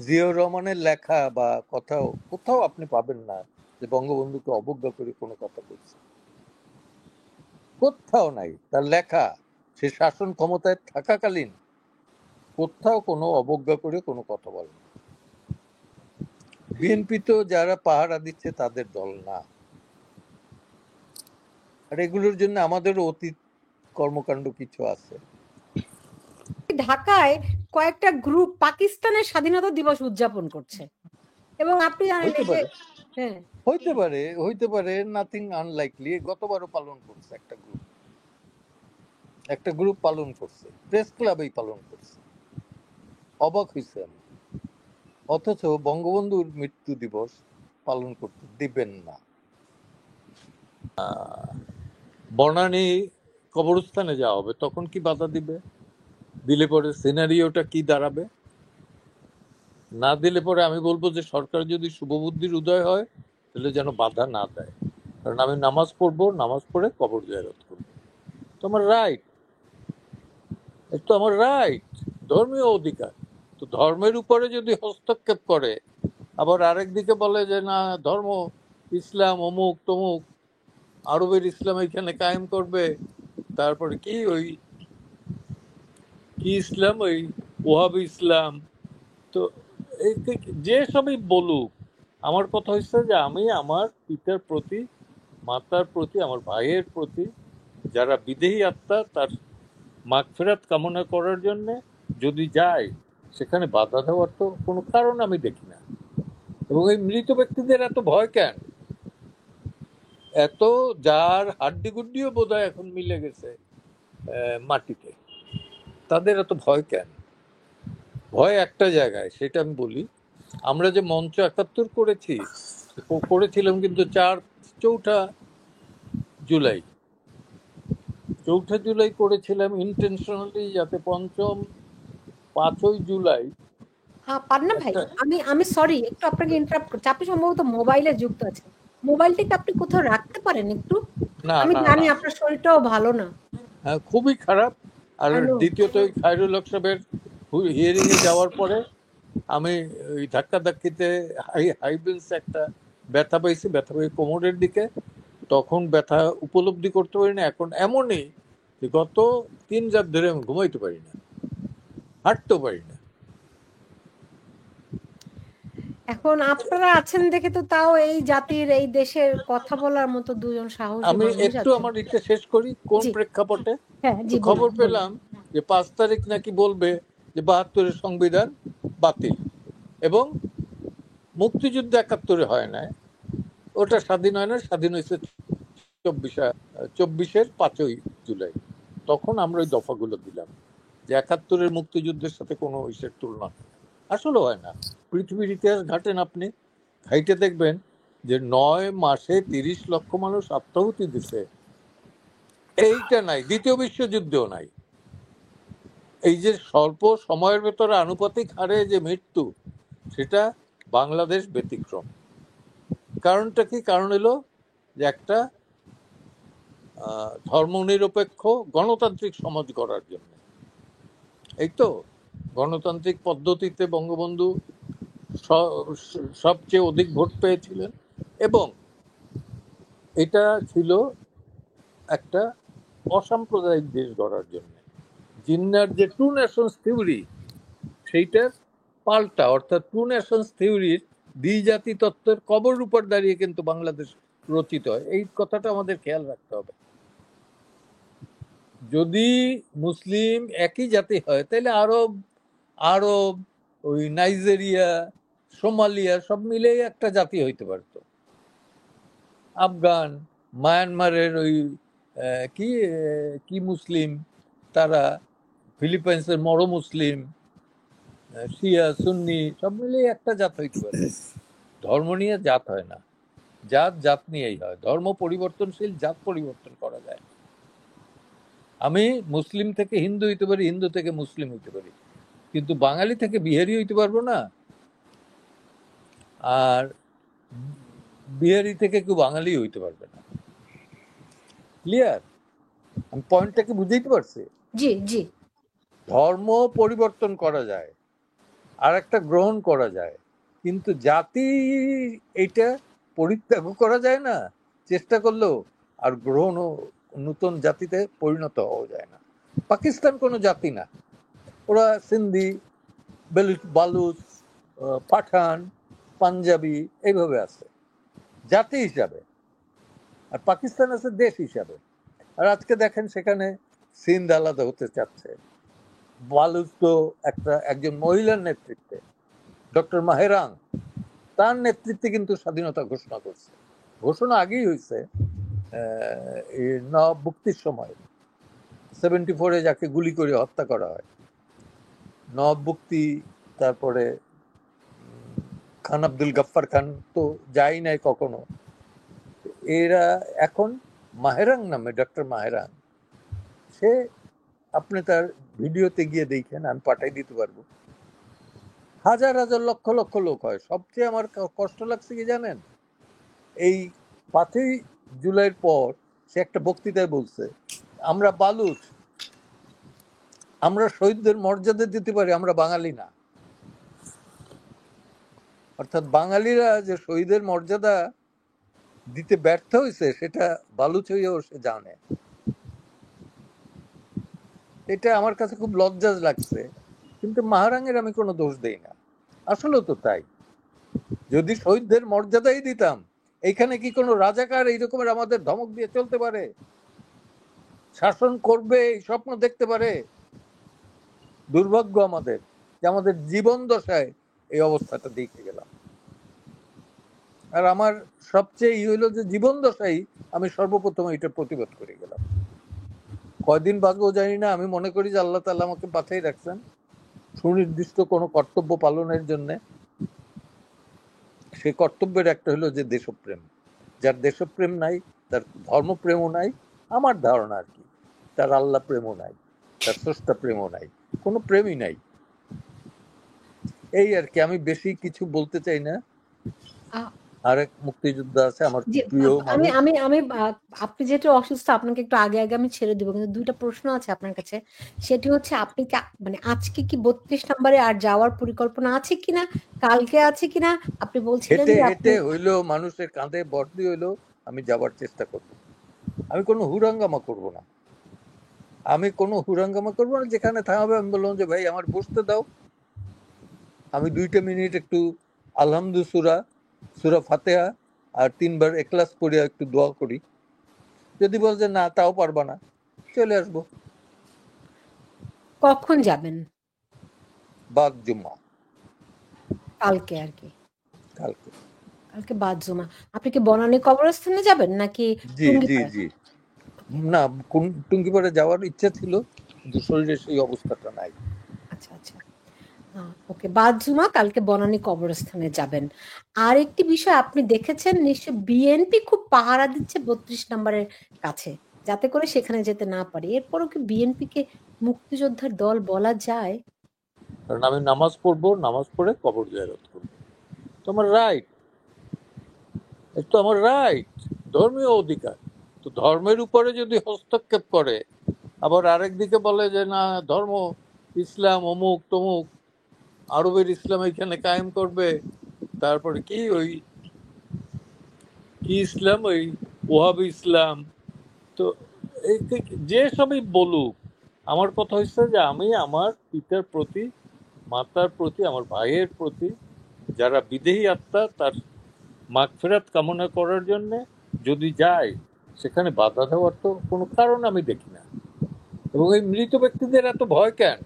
জিয়াউর রহমানের লেখা বা কোথাও কোথাও আপনি পাবেন না যে বঙ্গবন্ধুকে অবজ্ঞা করে কোনো কথা বলছে। কোথাও নাই। তার লেখা সে শাসন ক্ষমতায় থাকাকালীন কোথাও কোনো অবজ্ঞা করে কোনো কথা বলে না। বিএনপি তো যারা পাহারা দিচ্ছে তাদের দল না। আর এগুলোর জন্য আমাদেরও অতীত কর্মকাণ্ড কিছু আছে। ঢাকায় কয়েকটা গ্রুপ পাকিস্তানের স্বাধীনতা দিবস উদযাপন করছে এবং আপনি জানেন হইতে এই যে পারে, হ্যাঁ হইতে পারে, নাথিং আনলাইকলি। গতবারও পালন করছে একটা গ্রুপ পালন করছে, প্রেস ক্লাবেই পালন করছে। অবাক হয়েছে আমি। অথচ বঙ্গবন্ধুর মৃত্যু দিবস পালন করতে দিবেন না। বনানী কবরস্থানে যাওয়া হবে, তখন কি বাধা দিবে? দিলে পরে সিনারিওটা কি দাঁড়াবে? না দিলে পরে আমি বলবো যে সরকার যদি শুভবুদ্ধির উদয় হয় তাহলে যেন বাধা না দেয়। কারণ আমি নামাজ পড়বো, নামাজ পড়ে কবর জিয়ারত করবো, তো আমার রাইট, একটু আমার রাইট, ধর্মীয় অধিকার। তো ধর্মের উপরে যদি হস্তক্ষেপ করে, আবার আরেক দিকে বলে যে না ধর্ম ইসলাম অমুক তমুক, আরবের ইসলাম এখানে কায়েম করবে, তারপরে কি ওই কি ইসলাম, ওই ওহাবি ইসলাম। তো এই যে সবই বলুক, আমার কথা হচ্ছে যে আমি আমার পিতার প্রতি, মাতার প্রতি, আমার ভাইয়ের প্রতি, যারা বিদেহী আত্মা, তার মাগফিরাত কামনা করার জন্য যদি যায়, সেখানে বাধা দেওয়ার তো কোনো কারণ আমি দেখি না। এবং এই মৃত ব্যক্তিদের এত ভয় কেন? এত, যার হাড্ডি গুড্ডিও বোধহয় এখন মিলে গেছে মাটিতে, তাদের এত ভয় কেন? ভয় একটা জায়গায়, সেটা আমি বলি। আমরা যে মঞ্চ ৭১ করেছিলাম কিন্তু চৌঠা জুলাই, করেছিলাম ইন্টেনশনালি, যাতে পঞ্চম ৫ই জুলাই হ্যাঁ পান্না ভাই, একটা। আমি আমি সরি একটু আপনাকে ইন্টারাপ্ট করছি, আপনি সম্ভবত মোবাইলে যুক্ত আছেন। মোবাইলটাকে আপনি কোথাও রাখতে পারেন একটু? না আমি না জানি না, আপনার শরীরটাও ভালো না। খুবই খারাপ। আর আই নো। দ্বিতীয়ত ওই খায়রুল হক সাহেবের হিয়ারিং এ যাওয়ার পরে আমি ওই ধাক্কাধাক্কিতে হাইবেন্স একটা ব্যথা পাইছি, ব্যথা পাই কোমরের দিকে। তখন ব্যথা উপলব্ধি করতে পারি না। এখন এমনই যে গত ৩ রাত ধরে আমি ঘুমাইতে পারি না, হাঁটতেও পারি না। এখন আপনারা আছেন দেখে তো তাও এই জাতির এই দেশের কথা বলার মতো দুজন সাহসী আমি মানুষ একটু আছেন। আমার এটা শেষ করি কোন জি প্রেক্ষাপটে। হ্যাঁ তো জি বলুন খবর বলুন। পেলাম যে ৫ তারিখ নাকি বলবে যে ৭২-এর সংবিধান বাতিল, এবং মুক্তিযুদ্ধ ৭১-এ হয় না, ওটা স্বাধীন হয় না, স্বাধীন হয়েছে ২৪-এর ৫ই জুলাই। তখন আমরা ওই দফাগুলো দিলাম যে ৭১-এর মুক্তিযুদ্ধের সাথে কোনো ইসের তুলনা আসলে হয় না। পৃথিবীর ইতিহাস ঘাটেন আপনি, ঘাইটে দেখবেন যে ৯ মাসে ৩০ লক্ষ মানুষ আত্মাহুতি দিছে। এইটা নাই, দ্বিতীয় বিশ্বযুদ্ধেও নাই। এই যে স্বল্প সময়ের ভেতরে আনুপাতিক হারে যে মৃত্যু, সেটা বাংলাদেশ ব্যতিক্রম। কারণটা কি? কারণ হলো যে একটা ধর্মনিরপেক্ষ গণতান্ত্রিক সমাজ গড়ার জন্য। এই তো গণতান্ত্রিক পদ্ধতিতে বঙ্গবন্ধু সবচেয়ে অধিক ভোট পেয়েছিলেন, এবং এটা ছিল একটা অসাম্প্রদায়িক দেশ গড়ার জন্য। জিন্নার যে টু নেশনস থিওরি, সেইটার পাল্টা, অর্থাৎ টু নেশনস থিওরির দ্বিজাতি তত্ত্বের কবর উপর দাঁড়িয়ে কিন্তু বাংলাদেশ রচিত হয়। এই কথাটা আমাদের খেয়াল রাখতে হবে। যদি মুসলিম একই জাতি হয় তাহলে আরব ওই নাইজেরিয়া, সোমালিয়া সব মিলেই একটা জাতি হইতে পারত। আফগান, মায়ানমারের ওই কি কি মুসলিম, তারা ফিলিপাইন্সের মরো মুসলিম, শিয়া সুন্নি সব মিলেই একটা জাত হইতে পারে। ধর্ম নিয়ে জাত হয় না, জাত নিয়েই হয়। ধর্ম পরিবর্তনশীল, জাত পরিবর্তন করা যায়। আমি মুসলিম থেকে হিন্দু হইতে পারি, হিন্দু থেকে মুসলিম হইতে পারি, কিন্তু বাঙালি থেকে বিহারি হইতে পারবো না। আর বিহারি থেকে কেউ বাঙালি হইতে পারবে না। ক্লিয়ার? আমি পয়েন্টটাকে বুঝাইতে পারছি? জি জি। ধর্ম পরিবর্তন করা যায়, আর একটা গ্রহণ করা যায়, কিন্তু জাতি এইটা পরিত্যাগ করা যায় না চেষ্টা করলেও, আর গ্রহণও নতুন জাতিতে পরিণত হওয়া যায় না। পাকিস্তান কোনো জাতি না, ওরা সিন্ধি, বালুচ, পাঠান, পাঞ্জাবি এইভাবে আছে জাতি হিসাবে, আর পাকিস্তান আছে দেশ হিসাবে। আর আজকে দেখেন সেখানে সিন্ধ আলাদা হতে চাচ্ছে, বালুচ তো একজন মহিলার নেতৃত্বে, ডক্টর মাহেরাং, তার নেতৃত্বে কিন্তু স্বাধীনতা ঘোষণা করছে। ঘোষণা আগেই হয়েছে, নবাব মুক্তির সময় 74-এ যাকে গুলি করে হত্যা করা হয়, নবাব মুক্তি, তারপরে খান আব্দুল গাফফার খান তো যাই নাই কখনো। এরা এখন মাহেরাং নামে, ডক্টর মাহেরাং, সে, আপনি তার ভিডিওতে গিয়ে দেখেন, আমি পাঠাই দিতে পারবো, হাজার হাজার লক্ষ লক্ষ লোক হয়। সবচেয়ে আমার কষ্ট লাগছে কি জানেন, এই 5ই জুলাইয়ের পর সে একটা বক্তৃতায় বলছে, আমরা বালুচ, আমরা শহীদদের মর্যাদা দিতে পারি, আমরা বাঙালি না। অর্থাৎ বাঙালিরা যে শহীদের মর্যাদা দিতে ব্যর্থ হয়েছে সেটা বালুচ হয়েও সে জানে। এটা আমার কাছে খুব লজ্জা লাগছে, কিন্তু মাহারাঙের আমি কোনো দোষ দেই না, আসলেও তো তাই। যদি শহীদদের মর্যাদাই দিতাম, এইখানে কি কোনো রাজাকার এই রকমের আমাদের ধমক দিয়ে চলতে পারে, শাসন করবে এই স্বপ্ন দেখতে পারে? দুর্ভাগ্য আমাদের যে আমাদের জীবন দশায় এই অবস্থাটা দেখে গেলাম। আর আমার সবচেয়ে হইলো যে জীবন দশাই আমি সর্বপ্রথম এটা প্রতিবাদ করে গেলাম। কয়দিন বাঁচবো জানি না, আমি মনে করি যে আল্লাহ তাআলা আমাকে পাঠিয়ে রাখছেন সুনির্দিষ্ট কোনো কর্তব্য পালনের জন্য। সে কর্তব্যের একটা হলো যে দেশপ্রেম। যার দেশপ্রেম নাই, তার ধর্মপ্রেমও নাই, আমার ধারণা আর কি, তার আল্লাহ প্রেমও নাই, তার স্রষ্টা প্রেমও নাই, কোনো প্রেমই নাই। এই আর কি, আমি বেশি কিছু বলতে চাই না। আ- আরেক মুক্তিযোদ্ধা আছে আমার জি, প্রিয় আমি মানুষ। আমি আমি আপনি যেহেতু অসুস্থ, আপনাকে একটু আগে আগে আমি ছেড়ে দিব, কিন্তু দুইটা প্রশ্ন আছে আপনার কাছে। সেটি হচ্ছে, আপনি কি মানে আজকে কি 32 নম্বরে আর যাওয়ার পরিকল্পনা আছে কিনা, কালকে আছে কিনা? আপনি বলছিলেন হেঁটে যে আপনি, হেঁটে হইলেও, মানুষের কাঁধে ভর্তি হইলেও আমি যাবার চেষ্টা করব। আমি কোনো হুরাঙ্গামা করব না, আমি কোনো হুরাঙ্গামা করবো না। যেখানে থামাবে আমি বললাম যে ভাই আমার বসতে দাও, আমি 2 মিনিট একটু আলহামদু সুরা, সুরা ফাতেহা আর 3বার এখলাস পড়িয়া একটু দোয়া করি। যদি বল যে না তাও পারবা না, চলে আসবো কখন যাবেন? বাদ জুম্মা, কালকে আর কি? কালকে। কালকে বাদ জুমা। আপনি কি বনানী কবরস্থানে যাবেন নাকি জি জি টুঙ্গিপাড়ায়? জি, না, টুঙ্গিপাড়ে যাওয়ার ইচ্ছা ছিল, কিন্তু শরীরের সেই অবস্থাটা নাই। আচ্ছা আচ্ছা, ওকে, বাদ জুমা কালকে বনানী কবরস্থানে যাবেন। আর একটি বিষয় আপনি দেখেছেন নিশ্চয়, বিএনপি খুব পাহারা দিচ্ছে 32 নম্বরের কাছে, যাতে করে সেখানে যেতে না পারে। এরপরও কি বিএনপি কে মুক্তিযোদ্ধার দল বলা যায়? কারণ আমি নামাজ পড়বো, নামাজ পড়ে কবর জিয়ারত করবো, তো আমার রাইট, তো আমার রাইট, ধর্মীয় অধিকার। তো ধর্মের উপরে যদি হস্তক্ষেপ করে, আবার আরেক দিকে বলে যে না ধর্ম ইসলাম অমুক তমুক, আরবের ইসলাম এখানে কায়েম করবে, তারপরে কি ওই কি ইসলাম, ওই ওহাবি ইসলাম। তো এই যে সবই বলুক, আমার কথা হচ্ছে যে আমি আমার পিতার প্রতি, মাতার প্রতি, আমার ভাইয়ের প্রতি, যারা বিদেহী আত্মা, তার মাগফিরাত কামনা করার জন্য যদি যায়, সেখানে বাধা দেওয়ার তো কোনো কারণ আমি দেখি না। এবং এই মৃত ব্যক্তিদের এত ভয় কেন?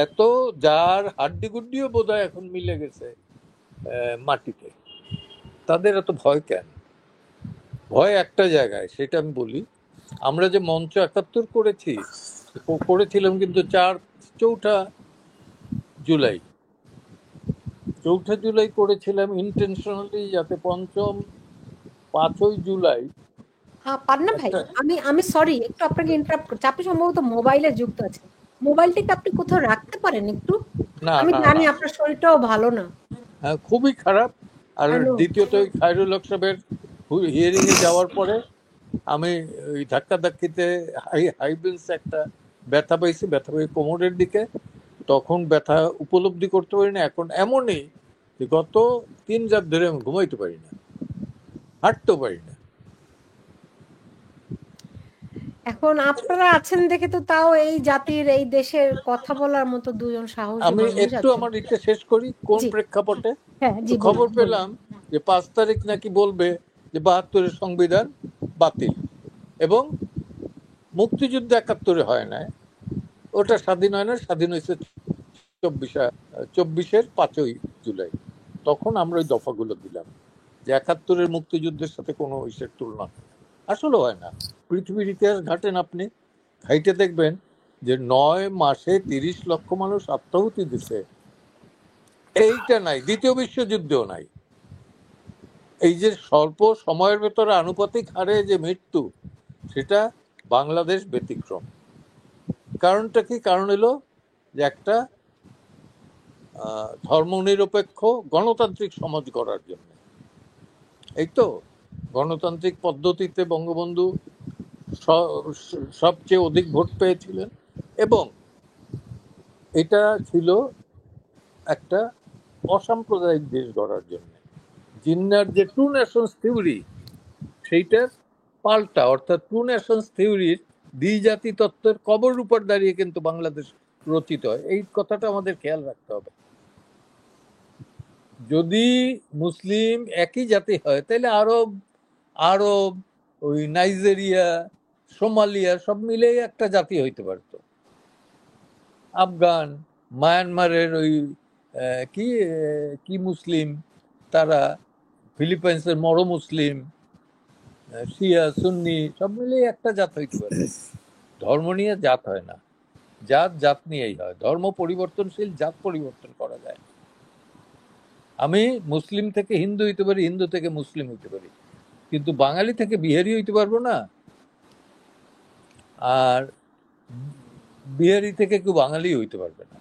এত, যার হাড্ডি গুড্ডিও বোধহয় এখন মিলে গেছে মাটিতে, তাদের এত ভয় কেন? ভয় একটা জায়গায়, সেটা আমি বলি। আমরা যে মঞ্চ 71 করেছিলাম কিন্তু 4 জুলাই, 4 জুলাই করেছিলাম ইন্টেনশনালি, যাতে 5ই জুলাই পান্না ভাই, একটা, আমি আমি সরি একটু আপনাকে ইন্টারাপ্ট করছি, আপনি সম্ভবত মোবাইলে যুক্ত আছেন। মোবাইলটাকে আপনি কোথাও রাখতে পারেন একটু? না আমি না জানি না, আপনার শরীরটাও ভালো না। হ্যাঁ, খুবই খারাপ। আর আই নো। দ্বিতীয়ত ওই খায়রুল হক সাহেবের হিয়ারিং এ যাওয়ার পরে আমি ওই ধাক্কা ধাক্কিতে হাই হাই বেঞ্চ একটা ব্যথা পাইছি, ব্যথা পাই কোমরের দিকে। তখন ব্যথা উপলব্ধি করতে পারি না। এখন এমনই যে গত 3 রাত ধরে আমি ঘুমাইতে পারি না, হাঁটতেও পারি না। এখন আপনারা আছেন দেখে তো তাও এই জাতির এই দেশের কথা বলার মতো দুজন সাহসী আমি মানুষ একটু আছেন। আমার এটা শেষ করি কোন জি, প্রেক্ষাপটে। হ্যাঁ, তো জি খবর বলুন, বলুন। পেলাম যে 5 তারিখ নাকি বলবে যে 72-এর সংবিধান বাতিল, এবং মুক্তিযুদ্ধ 71-এ হয় না, ওটা স্বাধীন হয় না, স্বাধীন হয়েছে 24-এর 5ই জুলাই। তখন আমরা ওই দফাগুলো দিলাম যে 71-এর মুক্তিযুদ্ধের সাথে কোনো ইসের তুলনা আসলে হয় না। পৃথিবীর ইতিহাস ঘাটেন আপনি, ঘাইটে দেখবেন যে 9 মাসে 30 লক্ষ মানুষ আত্মাহুতি দিছে, এইটা নাই, দ্বিতীয় বিশ্বযুদ্ধেও নাই। এই যে স্বল্প সময়ের ভেতরে আনুপাতিক হারে যে মৃত্যু, সেটা বাংলাদেশ ব্যতিক্রম। কারণটা কি? কারণ হলো যে একটা ধর্মনিরপেক্ষ গণতান্ত্রিক সমাজ গড়ার জন্য। এই তো গণতান্ত্রিক পদ্ধতিতে বঙ্গবন্ধু সবচেয়ে অধিক ভোট পেয়েছিলেন, এবং এটা ছিল একটা অসাম্প্রদায়িক দেশ গড়ার জন্য। জিন্নার যে টু নেশনস থিওরি, সেইটার পাল্টা, অর্থাৎ টু নেশনস থিওরির দ্বিজাতি তত্ত্বের কবর উপর দাঁড়িয়ে কিন্তু বাংলাদেশ রচিত হয়। এই কথাটা আমাদের খেয়াল রাখতে হবে। যদি মুসলিম একই জাতি হয় তাহলে আরব, ওই নাইজেরিয়া, সোমালিয়া সব মিলেই একটা জাতি হইতে পারতো। আফগান, মায়ানমারের ওই কি কি মুসলিম তারা, ফিলিপাইন্সের মরো মুসলিম, শিয়া সুন্নি সব মিলেই একটা জাত হইতে পারে। ধর্ম নিয়ে জাত হয় না, জাত জাত নিয়েই হয়। ধর্ম পরিবর্তনশীল, জাত পরিবর্তন করা যায়। আমি মুসলিম থেকে হিন্দু হইতে পারি, হিন্দু থেকে মুসলিম হইতে পারি, কিন্তু বাঙালি থেকে বিহারি হইতে পারবো না, আর বিহারি থেকে কেউ বাঙালি হইতে পারবে না।